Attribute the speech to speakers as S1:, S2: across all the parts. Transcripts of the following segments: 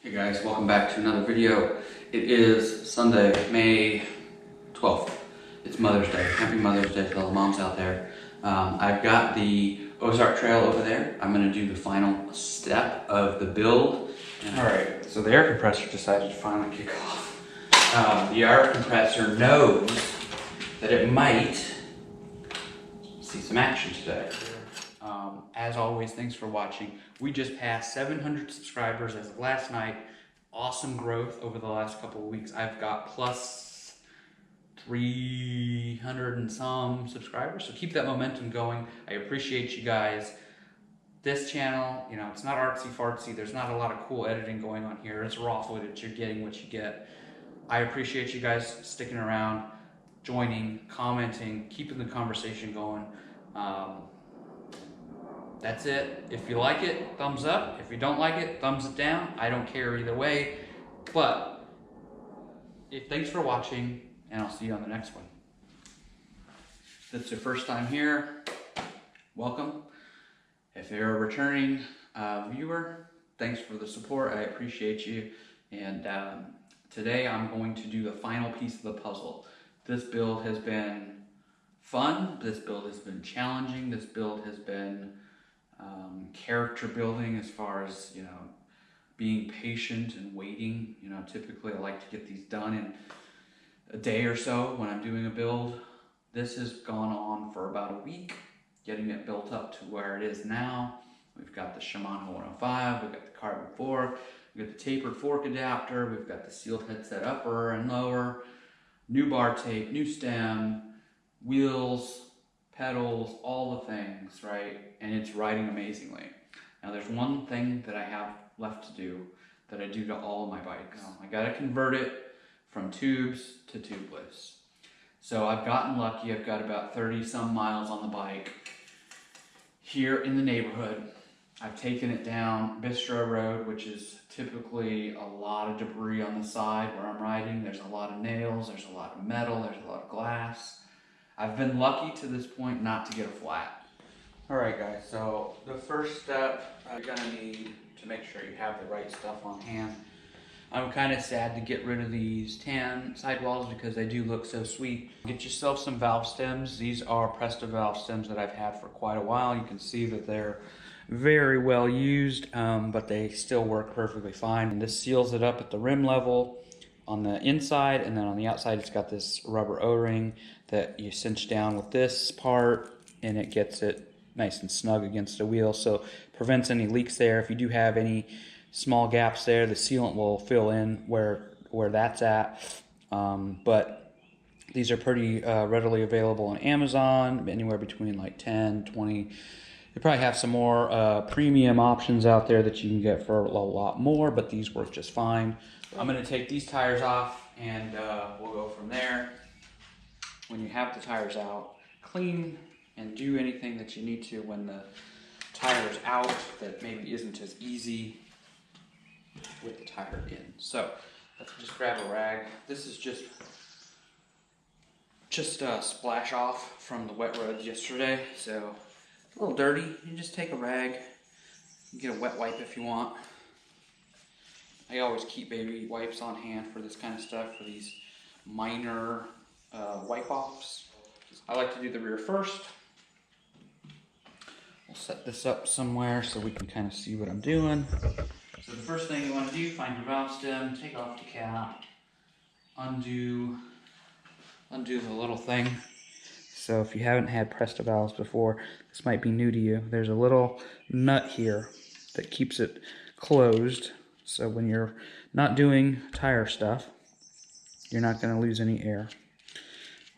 S1: Hey guys, welcome back to another video. It is Sunday, May 12th. It's Mother's Day. Happy Mother's Day to all the moms out there. I've got the Ozark Trail over there. I'm going to do the final step of the build. Alright, so the air compressor decided to finally kick off. The air compressor knows that it might see some action today. As always, thanks for watching. We just passed 700 subscribers as of last night. Awesome growth over the last couple of weeks. I've got plus 300 and some subscribers, so keep that momentum going. I appreciate you guys. This channel, you know, it's not artsy fartsy. There's not a lot of cool editing going on here. It's raw footage. You're getting what you get. I appreciate you guys sticking around, joining, commenting, keeping the conversation going. That's it. If you like it, thumbs up. If you don't like it, thumbs it down. I don't care either way. But thanks for watching, and I'll see you on the next one. If it's your first time here, welcome. If you're a returning viewer, thanks for the support. I appreciate you. And today I'm going to do the final piece of the puzzle. This build has been fun. This build has been challenging. This build has been character building, as far as, you know, being patient and waiting. You know, typically I like to get these done in a day or so when I'm doing a build. This has gone on for about a week, getting it built up to where it is now. We've got the Shimano 105, we've got the carbon fork, we've got the tapered fork adapter, we've got the sealed headset upper and lower, new bar tape, new stem, wheels, pedals, all the things, right? And it's riding amazingly. Now there's one thing that I have left to do that I do to all of my bikes. I gotta convert it from tubes to tubeless. So I've gotten lucky. I've got about 30 some miles on the bike here in the neighborhood. I've taken it down Bistro Road, which is typically a lot of debris on the side where I'm riding. There's a lot of nails, there's a lot of metal, there's a lot of glass. I've been lucky to this point not to get a flat. Alright guys, so the first step you're gonna need to make sure you have the right stuff on hand. I'm kind of sad to get rid of these tan sidewalls because they do look so sweet. Get yourself some valve stems. These are Presto valve stems that I've had for quite a while. You can see that they're very well used, but they still work perfectly fine. And this seals it up at the rim level on the inside, and then on the outside it's got this rubber O-ring that you cinch down with this part, and it gets it nice and snug against the wheel, so prevents any leaks there. If you do have any small gaps there, the sealant will fill in where that's at. But these are pretty readily available on Amazon, anywhere between like 10, 20. They probably have some more premium options out there that you can get for a lot more, but these work just fine. I'm going to take these tires off, and we'll go from there. When you have the tires out, clean and do anything that you need to when the tire's out that maybe isn't as easy with the tire in. So let's just grab a rag. This is just a splash off from the wet roads yesterday, so it's a little dirty. You just take a rag. You can get a wet wipe if you want. I always keep baby wipes on hand for this kind of stuff, for these minor wipe offs. I like to do the rear first. We'll set this up somewhere so we can kind of see what I'm doing. So the first thing you want to do, find your valve stem, take off the cap, undo the little thing. So if you haven't had Presto valves before, this might be new to you. There's a little nut here that keeps it closed. So when you're not doing tire stuff, you're not going to lose any air.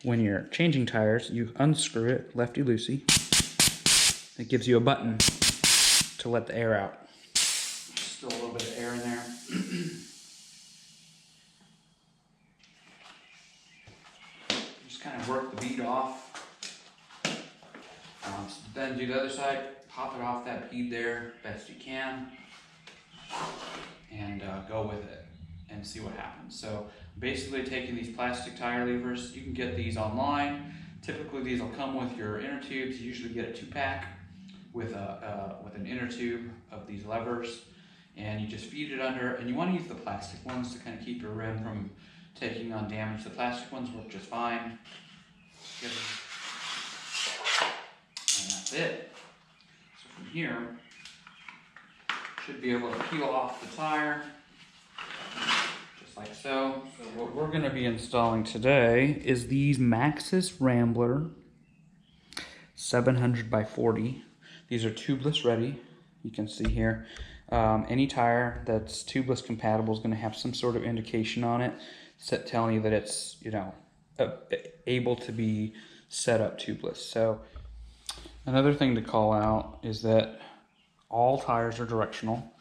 S1: When you're changing tires, you unscrew it lefty-loosey. It gives you a button to let the air out. Still a little bit of air in there. Just kind of work the bead off. Then do the other side. Pop it off that bead there best you can. And go with it and see what happens. So basically taking these plastic tire levers, you can get these online. Typically these will come with your inner tubes. You usually get a 2-pack with an inner tube of these levers. and you just feed it under, and you want to use the plastic ones to kind of keep your rim from taking on damage. The plastic ones work just fine. And that's it. So from here, should be able to peel off the tire, just like so. So what we're going to be installing today is these Maxxis Rambler 700 by 40. These are tubeless ready. You can see here. Any tire that's tubeless compatible is going to have some sort of indication on it telling you that it's, you know, able to be set up tubeless. So another thing to call out is that all tires are directional.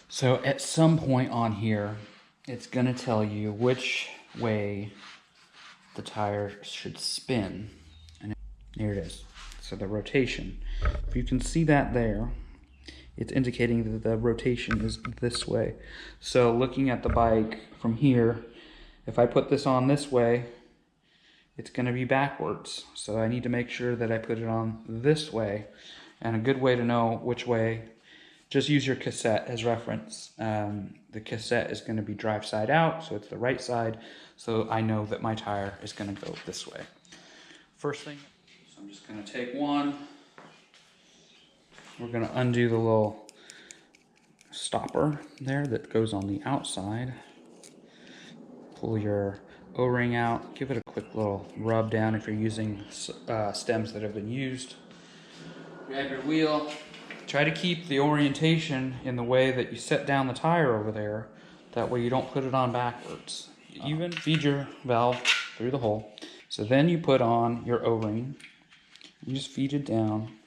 S1: So at some point on here, it's going to tell you which way the tire should spin. And here it is. So the rotation. If you can see that there, it's indicating that the rotation is this way. So looking at the bike from here, if I put this on this way, it's going to be backwards. So I need to make sure that I put it on this way. And a good way to know which way, just use your cassette as reference. The cassette is going to be drive side out, so it's the right side. So I know that my tire is going to go this way. First thing, so I'm just going to take one. We're going to undo the little stopper there that goes on the outside. Pull your O-ring out. Give it a quick little rub down if you're using stems that have been used. Grab your wheel. Try to keep the orientation in the way that you set down the tire over there. That way you don't put it on backwards. Even feed your valve through the hole. So then you put on your O-ring. You just feed it down.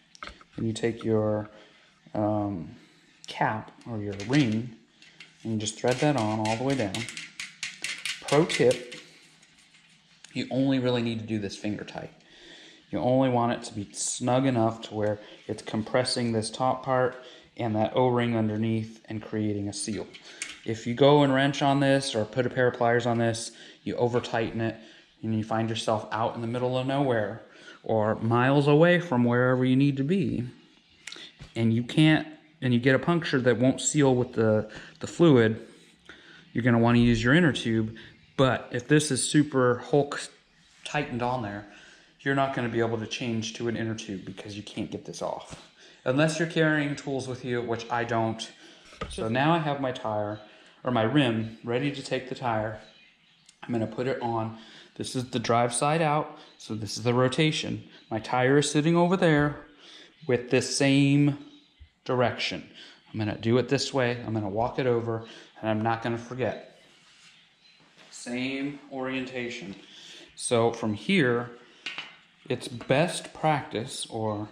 S1: And you take your cap or your ring and you just thread that on all the way down. Pro tip, you only really need to do this finger tight. You only want it to be snug enough to where it's compressing this top part and that O-ring underneath and creating a seal. If you go and wrench on this or put a pair of pliers on this, you over tighten it and you find yourself out in the middle of nowhere or miles away from wherever you need to be, and you get a puncture that won't seal with the fluid, you're going to want to use your inner tube. But if this is super Hulk tightened on there, you're not going to be able to change to an inner tube because you can't get this off. Unless you're carrying tools with you, which I don't. So now I have my tire, or my rim, ready to take the tire. I'm going to put it on. This is the drive side out, so this is the rotation. My tire is sitting over there with this same direction. I'm going to do it this way. I'm going to walk it over, and I'm not going to forget. Same orientation. So from here, it's best practice, or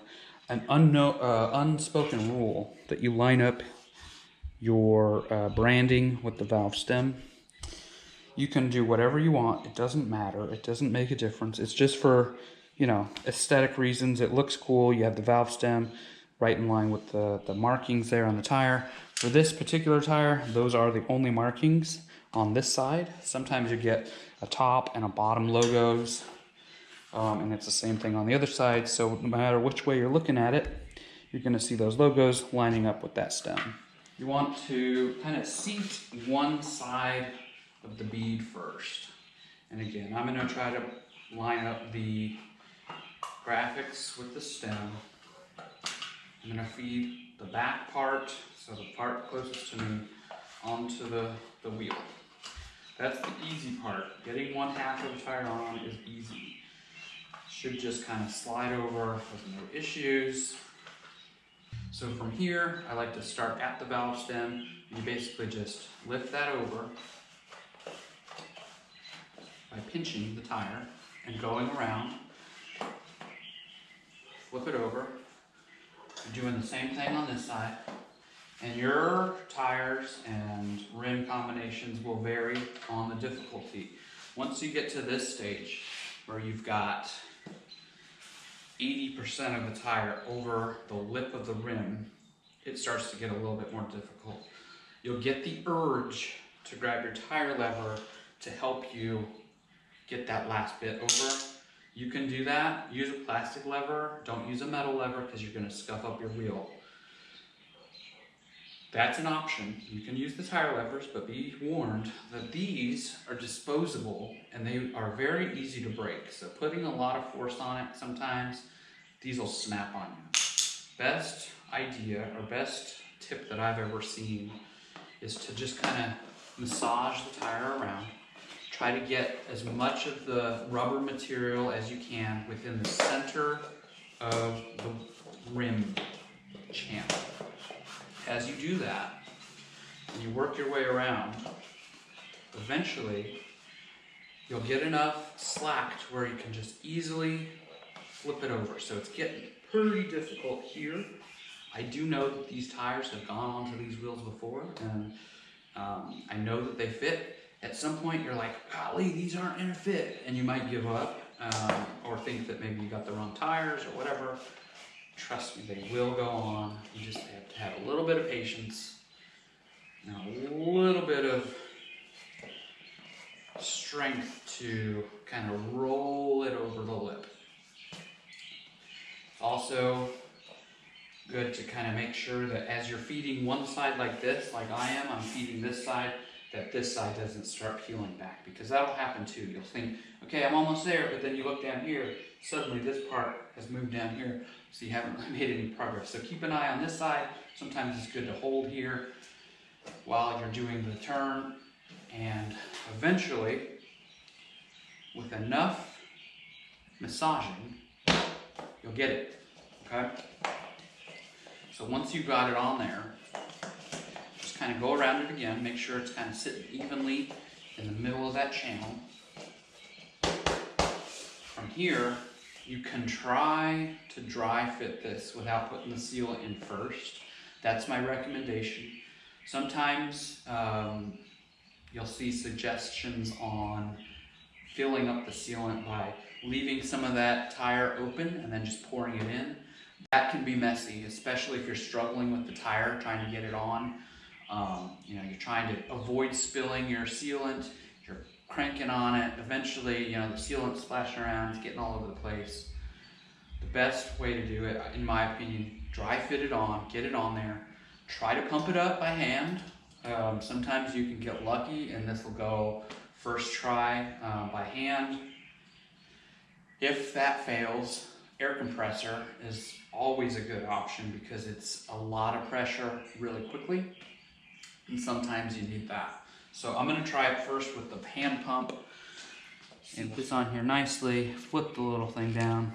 S1: an unspoken rule, that you line up your branding with the valve stem. You can do whatever you want. It doesn't matter. It doesn't make a difference. It's just for, you know, aesthetic reasons. It looks cool. You have the valve stem right in line with the markings there on the tire. For this particular tire, those are the only markings on this side. Sometimes you get a top and a bottom logos, and it's the same thing on the other side. So no matter which way you're looking at it, you're going to see those logos lining up with that stem. You want to kind of seat one side of the bead first. And again, I'm going to try to line up the graphics with the stem. I'm going to feed the back part, so the part closest to me, onto the wheel. That's the easy part. Getting one half of the tire on is easy. Should just kind of slide over with no issues. So from here, I like to start at the valve stem. You basically just lift that over by pinching the tire and going around. Flip it over. You're doing the same thing on this side. And your tires and rim combinations will vary on the difficulty. Once you get to this stage where you've got 80% of the tire over the lip of the rim, it starts to get a little bit more difficult. You'll get the urge to grab your tire lever to help you get that last bit over. You can do that. Use a plastic lever. Don't use a metal lever because you're going to scuff up your wheel. That's an option. You can use the tire levers, but be warned that these are disposable and they are very easy to break. So putting a lot of force on it, sometimes these will snap on you. Best idea or best tip that I've ever seen is to just kind of massage the tire around. Try to get as much of the rubber material as you can within the center of the rim channel. As you do that, and you work your way around, eventually you'll get enough slack to where you can just easily flip it over. So it's getting pretty difficult here. I do know that these tires have gone onto these wheels before, and I know that they fit. At some point you're like, golly, these aren't in a fit, and you might give up or think that maybe you got the wrong tires or whatever. Trust me, they will go on. You just have to have a little bit of patience and a little bit of strength to kind of roll it over the lip. It's also good to kind of make sure that as you're feeding one side like this, like I am, I'm feeding this side, that this side doesn't start peeling back, because that'll happen too. You'll think, okay, I'm almost there, but then you look down here, suddenly this part has moved down here, so you haven't really made any progress. So keep an eye on this side. Sometimes it's good to hold here while you're doing the turn, and eventually, with enough massaging, you'll get it, okay? So once you've got it on there, just kind of go around it again, make sure it's kind of sitting evenly in the middle of that channel. From here, you can try to dry fit this without putting the sealant in first. That's my recommendation. Sometimes you'll see suggestions on filling up the sealant by leaving some of that tire open and then just pouring it in. That can be messy, especially if you're struggling with the tire, trying to get it on. You're trying to avoid spilling your sealant. You're cranking on it. Eventually, the sealant's splashing around, it's getting all over the place. The best way to do it, in my opinion, dry fit it on, get it on there. Try to pump it up by hand. Sometimes you can get lucky and this will go first try by hand. If that fails, air compressor is always a good option because it's a lot of pressure really quickly, and sometimes you need that. So I'm going to try it first with the hand pump, and put this on here nicely, flip the little thing down,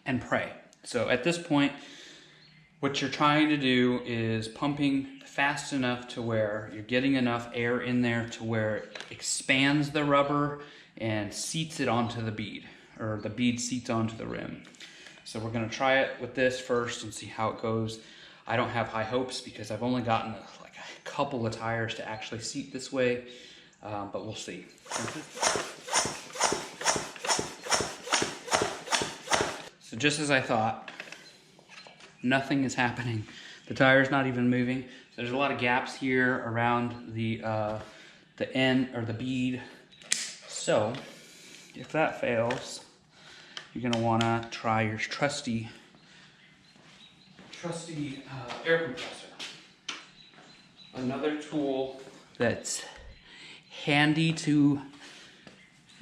S1: and pray. So at this point, what you're trying to do is pumping fast enough to where you're getting enough air in there to where it expands the rubber and seats it onto the bead, or the bead seats onto the rim. So we're going to try it with this first and see how it goes. I don't have high hopes because I've only gotten like a couple of tires to actually seat this way, but we'll see. So just as I thought, nothing is happening. The tire's not even moving. So there's a lot of gaps here around the end or the bead. So if that fails, you're gonna wanna try your trusty air compressor. Another tool that's handy to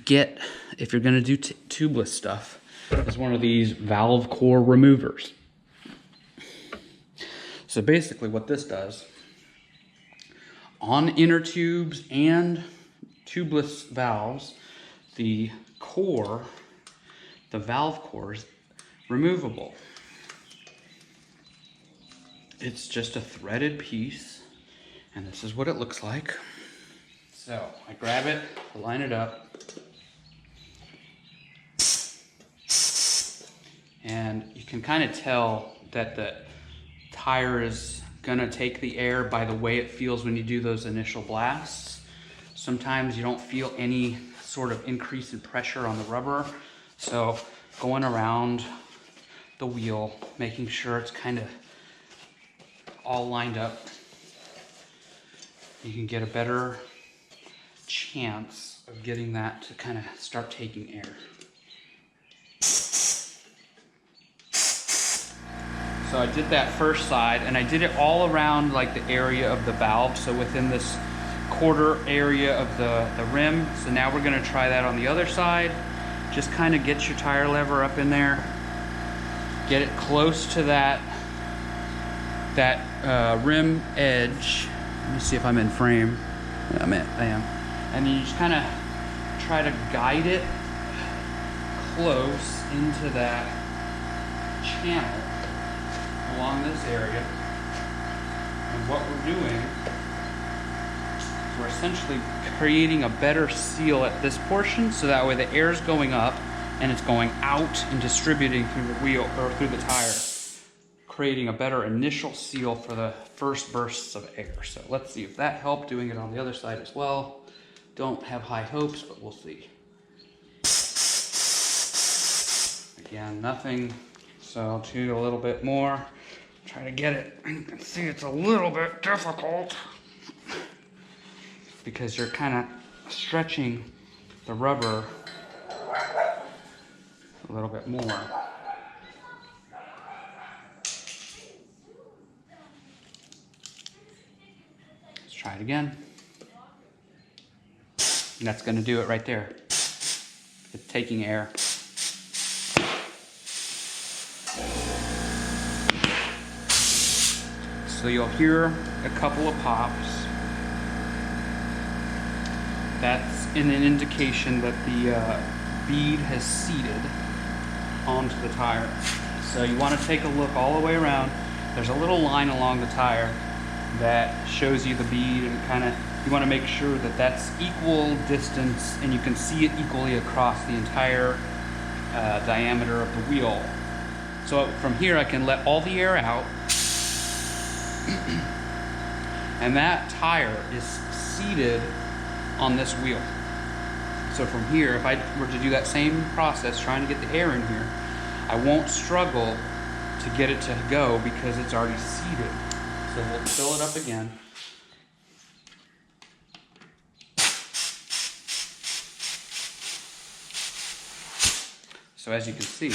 S1: get if you're gonna do tubeless stuff is one of these valve core removers. So basically what this does, on inner tubes and tubeless valves, the valve core is removable. It's just a threaded piece, and this is what it looks like. So I grab it, line it up, and you can kind of tell that the tire is gonna take the air by the way it feels when you do those initial blasts. Sometimes you don't feel any sort of increase in pressure on the rubber. So going around the wheel, making sure it's kind of all lined up, you can get a better chance of getting that to kind of start taking air. So I did that first side, and I did it all around like the area of the valve, so within this quarter area of the rim. So now we're gonna try that on the other side. Just kind of get your tire lever up in there, get it close to that rim edge. Let me see if I'm in frame. I am. And then you just kind of try to guide it close into that channel along this area. And what we're doing is we're essentially creating a better seal at this portion, so that way the air is going up and it's going out and distributing through the wheel or through the tire, creating a better initial seal for the first bursts of air. So let's see if that helped, doing it on the other side as well. Don't have high hopes, but we'll see. Again, nothing, so I'll do a little bit more. Try to get it. You can see it's a little bit difficult because you're kind of stretching the rubber a little bit more. Let's try it again. And that's going to do it right there. It's taking air. So you'll hear a couple of pops. That's an indication that the bead has seated onto the tire. So you want to take a look all the way around. There's a little line along the tire that shows you the bead, and kind of you want to make sure that that's equal distance and you can see it equally across the entire diameter of the wheel. So from here I can let all the air out. And that tire is seated on this wheel. So from here, if I were to do that same process, trying to get the air in here, I won't struggle to get it to go because it's already seated. So we'll fill it up again. So as you can see,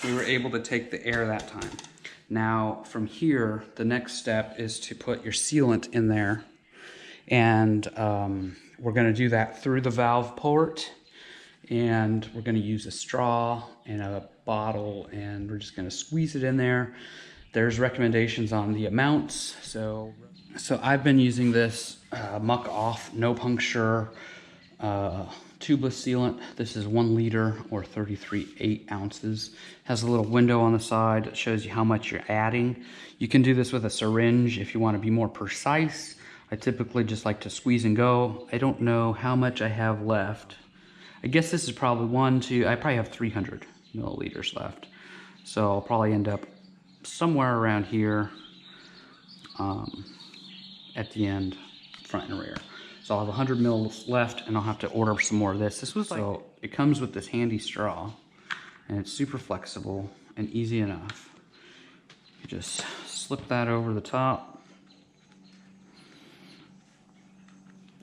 S1: we were able to take the air that time. Now from here, the next step is to put your sealant in there, and we're going to do that through the valve port, and we're going to use a straw and a bottle, and we're just going to squeeze it in there. There's recommendations on the amounts. So I've been using this muck off, no puncture tubeless sealant. This is 1 liter or 33/8 ounces. Has a little window on the side that shows you how much you're adding. You can do this with a syringe if you want to be more precise. I typically just like to squeeze and go. I don't know how much I have left. I guess this is probably I probably have 300 milliliters left. So I'll probably end up somewhere around here at the end, front and rear. So I'll have 100 mils left, and I'll have to order some more of this. So it comes with this handy straw, and it's super flexible and easy enough. You just slip that over the top,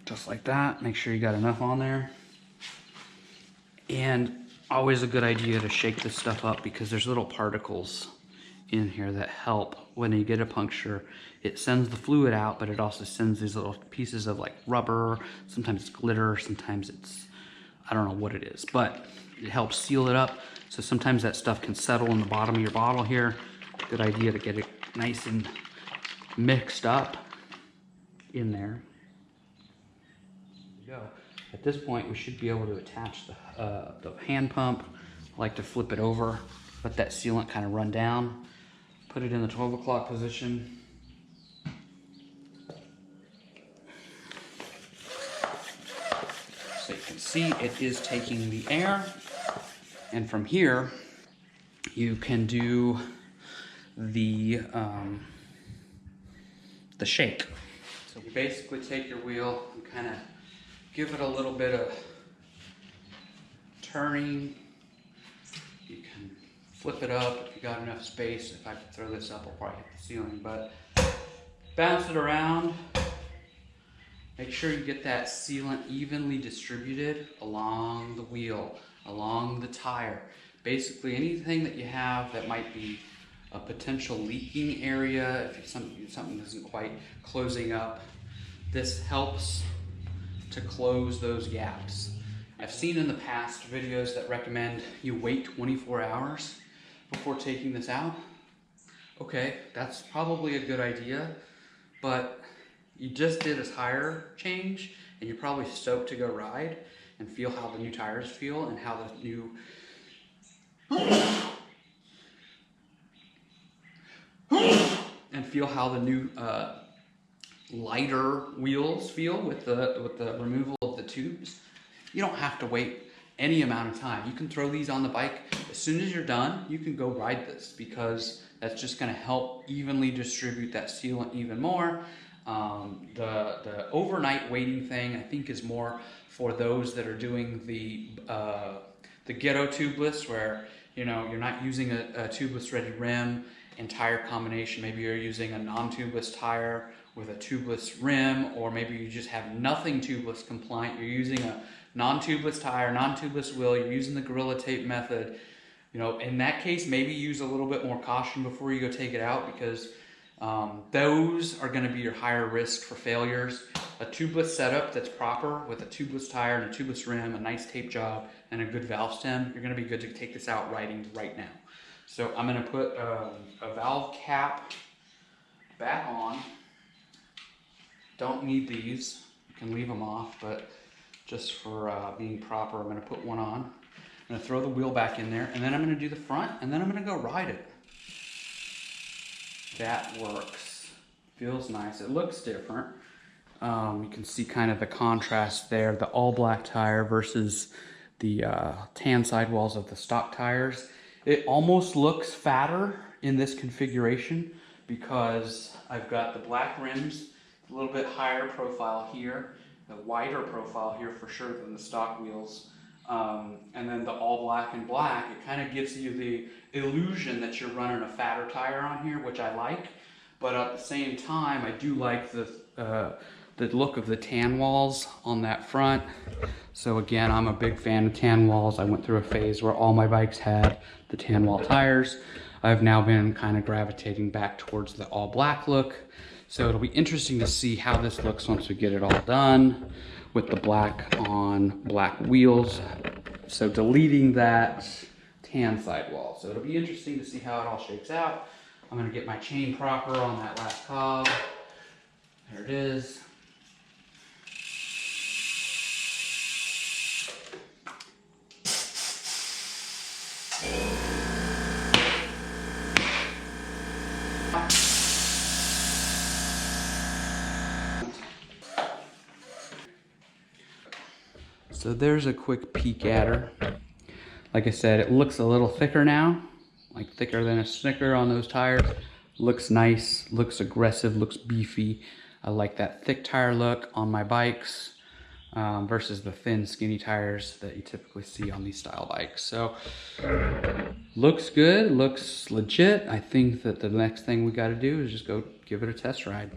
S1: just like that. Make sure you got enough on there. And always a good idea to shake this stuff up, because there's little particles in here that help when you get a puncture. It sends the fluid out, but it also sends these little pieces of like rubber. Sometimes it's glitter, sometimes it's, I don't know what it is, but it helps seal it up. So sometimes that stuff can settle in the bottom of your bottle here. Good idea to get it nice and mixed up in there. There we go. At this point, we should be able to attach the hand pump. I like to flip it over, let that sealant kind of run down. Put it in the 12 o'clock position. So you can see it is taking the air. And from here, you can do the shake. So you basically take your wheel and kind of give it a little bit of turning. You can flip it up if you got enough space. If I could throw this up, I'll probably hit the ceiling, but bounce it around. Make sure you get that sealant evenly distributed along the wheel, along the tire. Basically anything that you have that might be a potential leaking area, if something isn't quite closing up. This helps to close those gaps. I've seen in the past videos that recommend you wait 24 hours before taking this out. Okay, that's probably a good idea, but you just did a tire change and you're probably stoked to go ride and feel how the new tires feel and how the new lighter wheels feel with the removal of the tubes. You don't have to wait any amount of time. You can throw these on the bike. As soon as you're done, you can go ride this, because that's just gonna help evenly distribute that sealant even more. The overnight waiting thing, I think, is more for those that are doing the ghetto tubeless, where you're not using a tubeless ready rim and tire combination. Maybe you're using a non-tubeless tire with a tubeless rim, or maybe you just have nothing tubeless compliant. You're using a non-tubeless tire, non-tubeless wheel, you're using the Gorilla Tape method. In that case, maybe use a little bit more caution before you go take it out, because those are going to be your higher risk for failures. A tubeless setup that's proper with a tubeless tire and a tubeless rim, a nice tape job, and a good valve stem, you're going to be good to take this out riding right now. So I'm going to put a valve cap back on. Don't need these. You can leave them off, but just for being proper, I'm going to put one on. I'm going to throw the wheel back in there, and then I'm going to do the front, and then I'm going to go ride it. That works. Feels nice. It looks different. You can see kind of the contrast there, the all black tire versus the tan sidewalls of the stock tires. It almost looks fatter in this configuration because I've got the black rims, a little bit higher profile here, the wider profile here for sure than the stock wheels. And then the all black and black, it kind of gives you the illusion that you're running a fatter tire on here, which I like. But at the same time, I do like the look of the tan walls on that front. So again, I'm a big fan of tan walls. I went through a phase where all my bikes had the tan wall tires. I've now been kind of gravitating back towards the all black look. So it'll be interesting to see how this looks once we get it all done with the black on black wheels. So deleting that tan sidewall. So it'll be interesting to see how it all shakes out. I'm gonna get my chain proper on that last cob. There it is. So there's a quick peek at her. Like I said, it looks a little thicker now, like thicker than a Snicker on those tires. Looks nice, looks aggressive, looks beefy. I like that thick tire look on my bikes versus the thin, skinny tires that you typically see on these style bikes. So looks good, looks legit. I think that the next thing we got to do is just go give it a test ride.